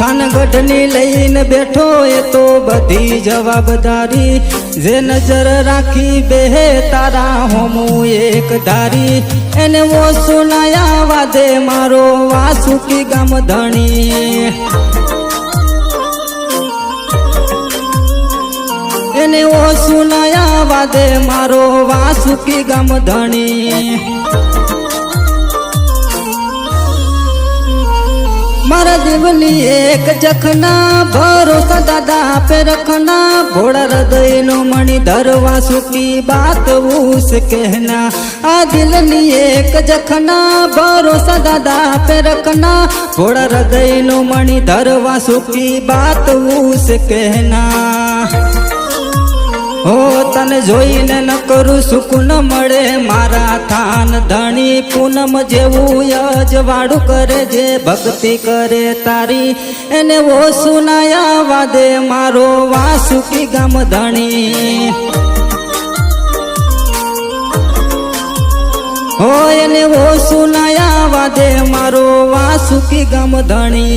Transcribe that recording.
થાનગઢની લઈને બેઠો એ તો બધી જવાબદારી જે નજર રાખી બેહે તારા હોમું એક ધારી એને ઓ સુનાયા વાદે મારો વાસુકી ગામ ધણી એને ઓ સુનાયા વાદે મારો વાસુકી ગામ ધણી मारा दिवली एक जखना भरोसा दादा पे रखना भोड़ा हृदय नो मणि धरवा सुखी बात उस कहना आ दिलनी एक जखना भरोसा दादा पे रखना भोड़ा हृदय नो मणि धरवा सुखी बात उस कहना हो तने जोईने न करू सुख न मळे मारा थान धणी पूनम जेवू यजवाड़ू करे जे भक्ति करे तारी एने वो सुनाया वादे मारो वासुकी गाम धणी हो एने वो सुनाया वादे मारो वासुकी गाम धणी।